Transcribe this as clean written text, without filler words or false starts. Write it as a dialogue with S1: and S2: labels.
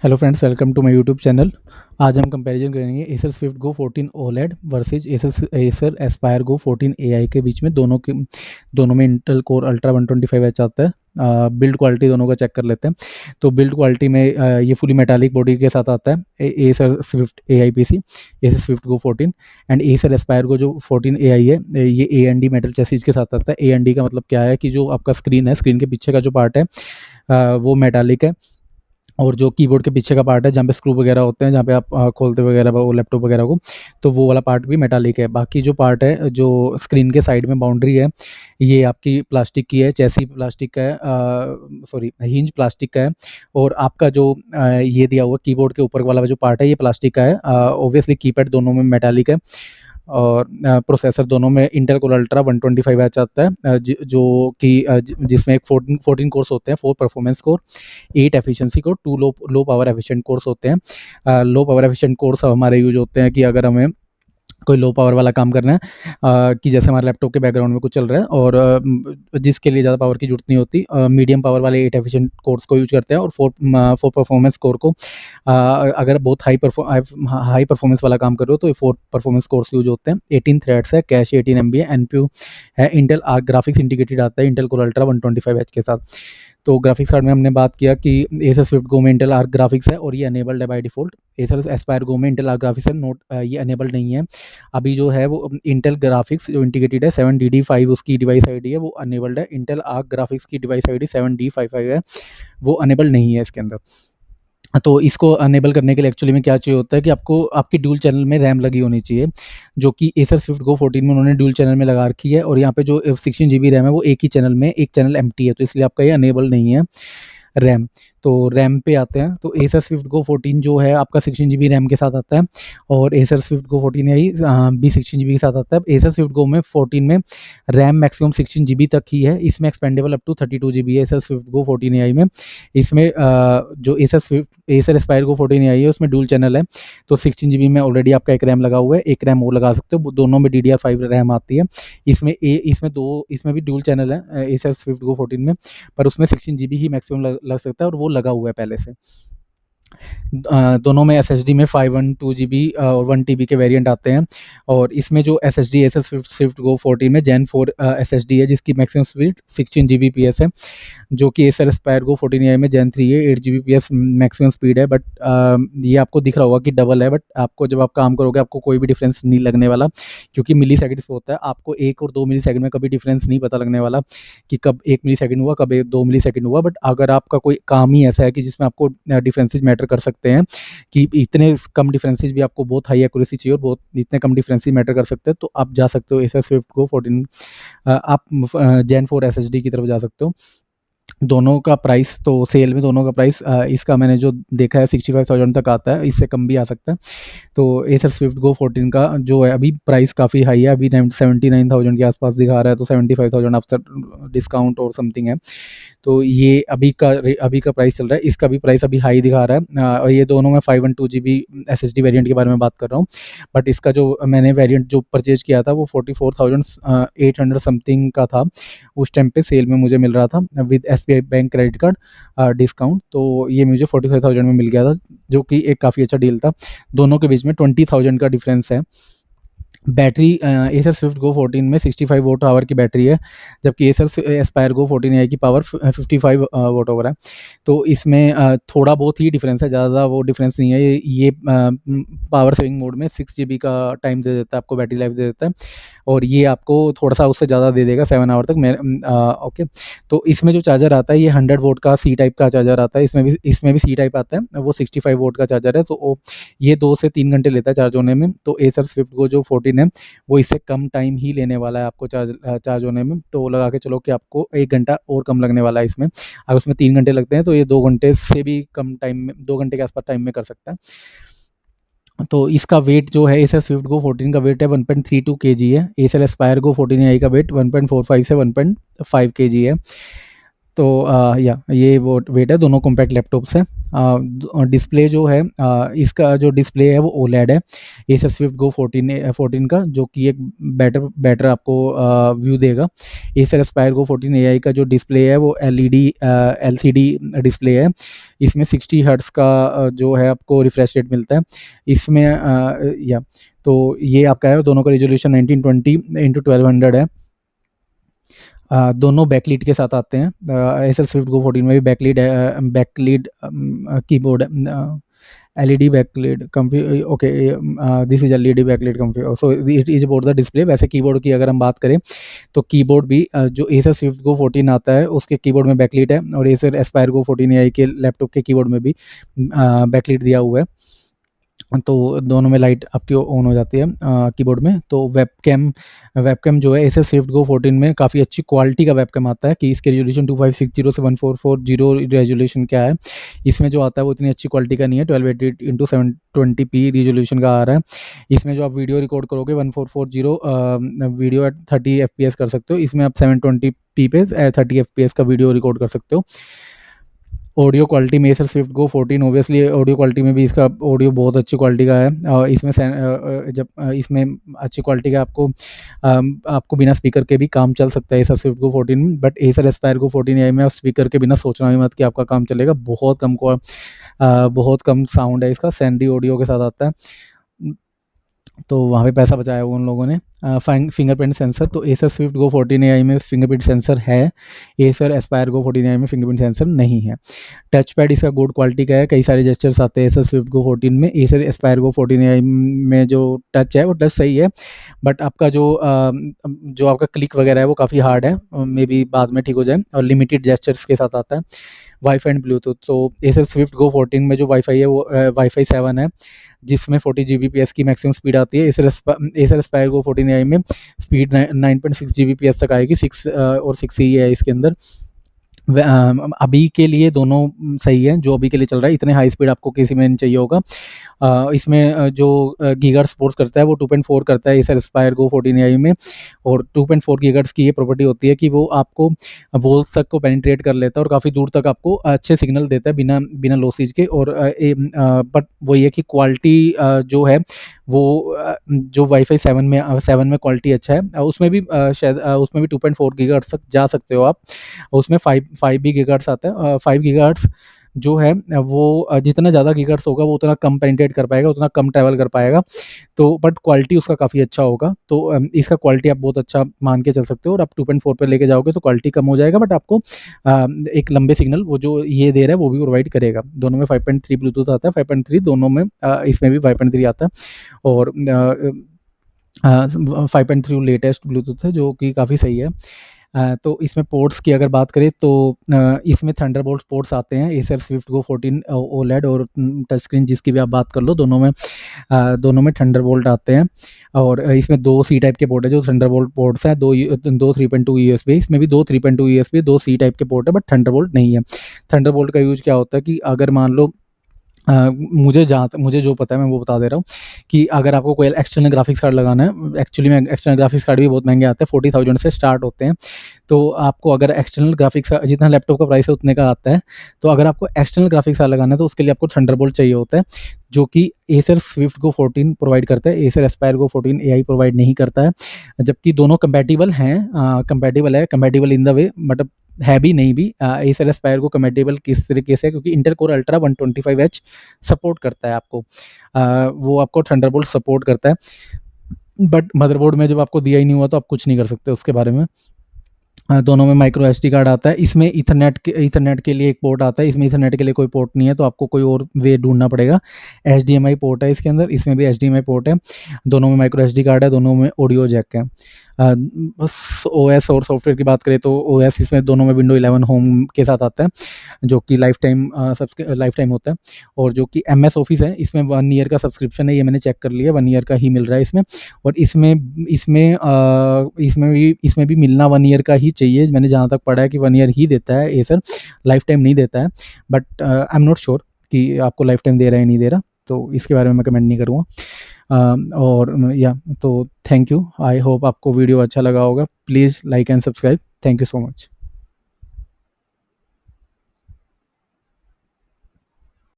S1: Hello friends, welcome to my YouTube channel. आज हम comparison करेंगे Acer Swift Go 14 OLED versus Acer Aspire Go 14 AI के बीच में। दोनों में इंटेल कोर अल्ट्रा 125H आता है। बिल्ड क्वालिटी दोनों का चेक कर लेते हैं। तो बिल्ड क्वालिटी में ये फुली मेटालिक बॉडी के साथ आता है Acer Swift AI PC, Acer Swift Go 14 and Acer Aspire Go जो 14 एआई है ये ए&डी मेटल चेसिस के साथ आता है। ए&डी का मतलब क्या है कि जो आपका स्क्रीन है, स्क्रीन के पीछे का जो पार्ट है वो मेटालिक है, और जो कीबोर्ड के पीछे का पार्ट है जहाँ पे स्क्रू वगैरह होते हैं, जहाँ पे आप खोलते वगैरह वो लैपटॉप वगैरह को, तो वो वाला पार्ट भी मेटालिक है। बाकी जो पार्ट है जो स्क्रीन के साइड में बाउंड्री है ये आपकी प्लास्टिक की है, चेसी प्लास्टिक का है, सॉरी हिंज प्लास्टिक का है। और आपका जो ये दिया हुआ कीबोर्ड के ऊपर वाला जो पार्ट है ये प्लास्टिक का है। ऑब्वियसली कीपैड दोनों में मेटालिक है, और प्रोसेसर दोनों में इंटेल कोर अल्ट्रा 125H आता है, जो कि जिसमें एक 14 कोर्स होते हैं, 4 performance core, 8 efficiency core, 2 low power efficient course होते हैं। लो पावर एफिशिएंट कोर्स हमारे यूज होते हैं कि अगर हमें कोई लो पावर वाला काम करना है, कि जैसे हमारे लैपटॉप के बैकग्राउंड में कुछ चल रहा है और जिसके लिए ज़्यादा पावर की जरूरत नहीं होती, मीडियम पावर वाले 8 एफिशिएंट कोर्स को यूज करते हैं। और 4 परफॉर्मेंस कोर को अगर बहुत हाई परफॉर्मेंस वाला काम कर रहे हो तो ये 4 परफॉर्मेंस कोर्स यूज होते हैं। 18 थ्रेड्स है, कैश 18 MB है, एनपीयू है, इंटेल आर्क ग्राफिक्स इंटीग्रेटेड आता है इंटेल कोर अल्ट्रा 125H के साथ। तो ग्राफिक्स कार्ड में हमने बात किया कि एसर स्विफ्ट गो में इंटेल आर्क ग्राफिक्स है और ये अनेबल्ड है बाय डिफॉल्ट। एसर एस्पायर गो में इंटेल आर्क ग्राफिक्स है, नोट ये अनेबल्ड नहीं है। अभी जो है वो इंटेल ग्राफिक्स जो इंटीग्रेटेड है 7DD5 उसकी डिवाइस आईडी है, वो अनेबल्ड है। इंटेल आर्क ग्राफिक्स की डिवाइस आईडी 7D55 है, वो अनेबल्ड नहीं है इसके अंदर। तो इसको अनेबल करने के लिए एक्चुअली में क्या चाहिए होता है कि आपको आपकी ड्यूल चैनल में रैम लगी होनी चाहिए, जो कि एसर स्विफ्ट गो 14 में उन्होंने ड्यूल चैनल में लगा रखी है। और यहाँ पे जो 16 GB रैम है वो एक ही चैनल में, एक चैनल एम्प्टी है, तो इसलिए आपका ये अनेबल नहीं है रैम। तो रैम पे आते हैं, तो एसर स्विफ्ट गो 14 जो है आपका 16 GB रैम के साथ आता है, और एसर स्विफ्ट गो 14 यही भी 16 GB के साथ आता है। एसर स्विफ्ट गो में 14 में रैम मैक्सिमम 16 GB तक ही है, इसमें एक्सपेंडेबल अप टू 32 GB है एसर स्विफ्ट गो 14 एआई में। इसमें जो एसर एस्पायर गो 14 एआई है उसमें डुअल चैनल है, तो 16 GB में ऑलरेडी आपका एक रैम लगा हुआ है, एक रैम और लगा सकते हो, दोनों में DDR5 रैम आती है। इसमें भी डुअल चैनल है एसर स्विफ्ट गो 14 में, पर उसमें 16 GB ही मैक्सिमम लग सकता है और वो लगा हुआ है पहले से। दोनों में एसएसडी में 512 GB और 1 TB के वेरिएंट आते हैं। और इसमें जो एसएसडी एसएस स्विफ्ट गो 14 में Gen 4 एसएसडी है, जिसकी मैक्सिमम स्पीड 16 Gbps है, जो कि एसर एस्पायर गो 14 एआई में Gen 3 है, 8 Gbps मैक्सिमम स्पीड है। बट ये आपको दिख रहा होगा कि डबल है, बट आपको जब आप काम करोगे आपको कोई भी डिफरेंस नहीं लगने वाला, क्योंकि मिली सेकेंड्स होता है। आपको 1 और 2 मिली सेकेंड में कभी डिफरेंस नहीं पता लगने वाला कि कब 1 मिली सेकेंड हुआ, कब 2 मिली सेकेंड हुआ। बट अगर आपका कोई काम ही ऐसा है कि जिसमें आपको डिफरेंसेज मैटर कर सकते हैं, कि इतने कम डिफरेंसेज भी आपको बहुत हाई एक्यूरेसी चाहिए और बहुत इतने कम डिफरेंसेज मैटर कर सकते हैं, तो आप जा सकते हो एसर स्विफ्ट गो 14, आप Gen 4 एसएसडी की तरफ जा सकते हो। दोनों का प्राइस तो सेल में, दोनों का प्राइस इसका मैंने जो देखा है 65,000 तक आता है, इससे कम भी आ सकता है। तो एसर स्विफ्ट गो 14 का जो है अभी प्राइस काफ़ी हाई है, अभी 79,000 के आसपास दिखा रहा है, तो 75,000 आफ्टर डिस्काउंट और समथिंग है। तो ये अभी का प्राइस चल रहा है, इसका भी प्राइस अभी हाई दिखा रहा है। और ये दोनों में 512 GB एसएसडी वेरिएंट के बारे में बात कर रहा हूँ। बट इसका जो मैंने वेरिएंट जो परचेज किया था वो 44,800 समथिंग का था, उस टाइम पे सेल में मुझे मिल रहा था with SBI bank credit card discount. तो ये मुझे 45,000 में मिल गया था, जो कि एक काफ़ी अच्छा डील था। दोनों के बीच में 20,000 का डिफरेंस है। बैटरी एसर स्विफ्ट गो 14 में 65 वोट आवर की बैटरी है, जबकि एसर एस्पायर गो 14 एआई की पावर 55 वोट आवर है। तो इसमें थोड़ा बहुत ही डिफरेंस है, ज़्यादा वो डिफरेंस नहीं है। ये पावर सेविंग मोड में 6 GB का टाइम दे देता है आपको, बैटरी लाइफ दे देता है, और ये आपको थोड़ा सा उससे ज़्यादा दे देगा 7 आवर तक। ओके, तो इसमें जो चार्जर आता है ये 100 वोट का सी टाइप का चार्जर आता है, इसमें भी सी टाइप आता है, वो 65 वोट का चार्जर है। तो ये 2 से 3 घंटे लेता है चार्ज होने में। तो एसर स्विफ्ट गो जो 14 है वो इससे कम टाइम ही लेने वाला है आपको चार्ज होने में। तो लगा के चलो कि आपको 1 घंटा और कम लगने वाला है इसमें। अगर उसमें 3 घंटे लगते हैं तो ये 2 घंटे से भी कम टाइम में, 2 घंटे के आसपास टाइम में कर सकता है। तो इसका वेट जो है एसर स्विफ्ट गो 14 का वेट है 1.32 kg है। एसर एस्पायर गो 14 आई का वेट 1.45 से 1.5 kg है। तो या ये वो वेट है, दोनों कॉम्पैक्ट लैपटॉप्स हैं। डिस्प्ले जो है इसका जो डिस्प्ले है वो ओलेड है एसर स्विफ्ट गो 14 का, जो कि एक बेटर आपको व्यू देगा। एसर एस्पायर गो 14 एआई का जो डिस्प्ले है वो एलसीडी डिस्प्ले है। इसमें 60 हर्ट्स का जो है आपको रिफ्रेश रेट मिलता है इसमें। या तो ये आपका है, दोनों का रेजोल्यूशन 1920x1200 है। दोनों बैकलीड के साथ आते हैं। एसर स्विफ्ट गो 14 में भी backlit keyboard LED backlit comfy okay. This is LED backlit comfy, so it is about the display. वैसे कीबोर्ड की अगर हम बात करें तो कीबोर्ड भी जो एसर स्विफ्ट गो 14 आता है उसके कीबोर्ड में बैकलीड है, और एसर एस्पायर गो 14 एआई के लैपटॉप के कीबोर्ड में भी बैकलीड दिया हुआ है। तो दोनों में लाइट आपकी ऑन हो जाती है कीबोर्ड में। तो वेबकैम जो है एसर स्विफ्ट गो 14 में काफ़ी अच्छी क्वालिटी का वेबकैम आता है कि इसके रेजोल्यूशन 2560 से 1440 रेजोल्यूशन क्या है। इसमें जो आता है वो इतनी अच्छी क्वालिटी का नहीं है, 1280x720p रेजोल्यूशन का आ रहा है। इसमें जो आप वीडियो रिकॉर्ड करोगे 1440 वीडियो एट 30 fps कर सकते हो। इसमें आप 720p पे 30 fps का वीडियो रिकॉर्ड कर सकते हो। ऑडियो क्वालिटी में Acer Swift Go 14 obviously audio quality में भी इसका ऑडियो बहुत अच्छी क्वालिटी का है। और इसमें जब इसमें अच्छी क्वालिटी का आपको बिना स्पीकर के भी काम चल सकता है एसर स्विफ्ट गो 14 में। But Acer Aspire Go 14 AI में आप स्पीकर के बिना सोचना भी मत कि आपका काम चलेगा। बहुत कम साउंड है इसका, सैंडी ऑडियो के साथ आता है। तो वहाँ पे पैसा बचाया हुआ उन लोगों ने। फिंगरप्रिंट सेंसर, तो एसर स्विफ्ट गो 14 एआई में फिंगरप्रिंट सेंसर है, एसर एस्पायर गो 14 एआई में फिंगरप्रिंट सेंसर नहीं है। टच पैड इसका गुड क्वालिटी का है, कई सारे जेस्चर्स आते हैं एसर स्विफ्ट गो 14 में। एसर एस्पायर गो 14 एआई में जो टच है वो टच सही है, बट आपका जो आपका क्लिक वगैरह है वो काफ़ी हार्ड है, मे बी बाद में ठीक हो जाए। और लिमिटेड जेस्चर्स के साथ आता है। वाईफाई एंड ब्लूटूथ, तो एसर स्विफ्ट गो 14 में जो वाईफाई है वो वाईफाई 7 है, जिसमें 40 Gbps की मैक्सिमम स्पीड आती है। एसर एस्पायर गो 14 एआई में स्पीड 9.6 Gbps तक आएगी। 6 और 6 ही है इसके अंदर। अभी के लिए दोनों सही है, जो अभी के लिए चल रहा है। इतने हाई स्पीड आपको किसी में नहीं चाहिए होगा। इसमें जो गीगाहर्ट्ज़ सपोर्ट करता है वो 2.4 करता है एसर एस्पायर गो 14 एआई में। और 2.4 गीगाहर्ट्ज़ की ये प्रॉपर्टी होती है कि वो आपको वोल्स तक को पेनिट्रेट कर लेता है और काफ़ी दूर तक आपको अच्छे सिग्नल देता है बिना लॉसेज के। और बट वो ये कि क्वालिटी जो है वो जो वाईफाई 7 में क्वालिटी अच्छा है। उसमें भी शायद उसमें भी 2.4 गीगाहर्ट्ज़ तक जा सकते हो आप। उसमें 5 भी गीगाहर्ट्ज़ आता है। 5 गीगाहर्ट्ज़ जो है वो जितना ज़्यादा गीगाहर्ट्ज़ होगा वो उतना कम पेनिट्रेट कर पाएगा, उतना कम ट्रैवल कर पाएगा। तो बट क्वालिटी उसका काफ़ी अच्छा होगा। तो इसका क्वालिटी आप बहुत अच्छा मान के चल सकते हो। और आप 2.4 पे लेके जाओगे तो क्वालिटी कम हो जाएगा, बट आपको एक लंबे सिग्नल वो जो ये दे रहा है वो भी प्रोवाइड करेगा। दोनों में 5.3 ब्लूटूथ आता है, 5.3 दोनों में, इसमें भी 5.3 आता है। और 5.3 लेटेस्ट ब्लूटूथ है जो कि काफ़ी सही है। तो इसमें पोर्ट्स की अगर बात करें तो इसमें थंडरबोल्ट पोर्ट्स आते हैं एसर स्विफ्ट गो 14 ओलेड और टच स्क्रीन जिसकी भी आप बात कर लो, दोनों में थंडरबोल्ट आते हैं। और इसमें 2 सी टाइप के पोर्ट है जो थंडरबोल्ट पोर्ट्स हैं। दो 3.2 यूएसबी, इसमें भी 2 3.2 यूएसबी, 2 सी टाइप के पोर्ट है, बट थंडरबोल्ट नहीं है। थंडरबोल्ट का यूज क्या होता है कि अगर मान लो मुझे जो पता है मैं वो बता दे रहा हूँ कि अगर आपको कोई एक्सटर्नल ग्राफिक्स कार्ड लगाना है, एक्चुअली में एक्सटर्नल ग्राफिक्स कार्ड भी बहुत महंगे आते हैं, 40,000 से स्टार्ट होते हैं। तो आपको अगर एक्सटर्नल ग्राफिक्स का जितना लैपटॉप का प्राइस है उतने का आता है, तो अगर आपको एक्सटर्नल ग्राफिक्स कार्ड लगाना है तो उसके लिए आपको थंडरबोल्ट चाहिए होता है, जो कि एसर स्विफ्ट गो 14 प्रोवाइड करता है। Acer Aspire Go 14 AI provide नहीं करता है, जबकि दोनों कंपैटिबल हैं। Compatible in the way, but है भी नहीं भी। एसर एस्पायर को कंपैटिबल किस तरीके से, क्योंकि Intel core ultra 125H support करता है आपको, वो आपको थंडरबोल्ट सपोर्ट करता है। बट मदरबोर्ड में जब आपको दिया ही नहीं हुआ तो आप कुछ नहीं कर सकते उसके बारे में। दोनों में माइक्रो एसडी कार्ड आता है। इसमें ईथरनेट के लिए एक पोर्ट आता है, इसमें ईथरनेट के लिए कोई पोर्ट नहीं है, तो आपको कोई और वे ढूंढना पड़ेगा। HDMI पोर्ट है इसके अंदर, इसमें भी HDMI पोर्ट है। दोनों में माइक्रो एसडी कार्ड है, दोनों में ऑडियो जैक है। बस OS और सॉफ्टवेयर की बात करें तो OS इसमें दोनों में विंडो 11 होम के साथ आता है, जो कि लाइफ टाइम होता है। और जो कि MS ऑफिस है इसमें 1 ईयर का सब्सक्रिप्शन है, ये मैंने चेक कर लिया, 1 ईयर का ही मिल रहा है इसमें। और इसमें भी मिलना 1 ईयर का ही चाहिए। मैंने जहाँ तक पढ़ा है कि 1 ईयर ही देता है एसर, लाइफ टाइम नहीं देता है। But I am not sure कि आपको लाइफ टाइम दे रहा है नहीं दे रहा, तो इसके बारे में मैं कमेंट नहीं करूँगा। और या तो थैंक यू, आई होप आपको वीडियो अच्छा लगा होगा। Please like and subscribe. Thank you so much.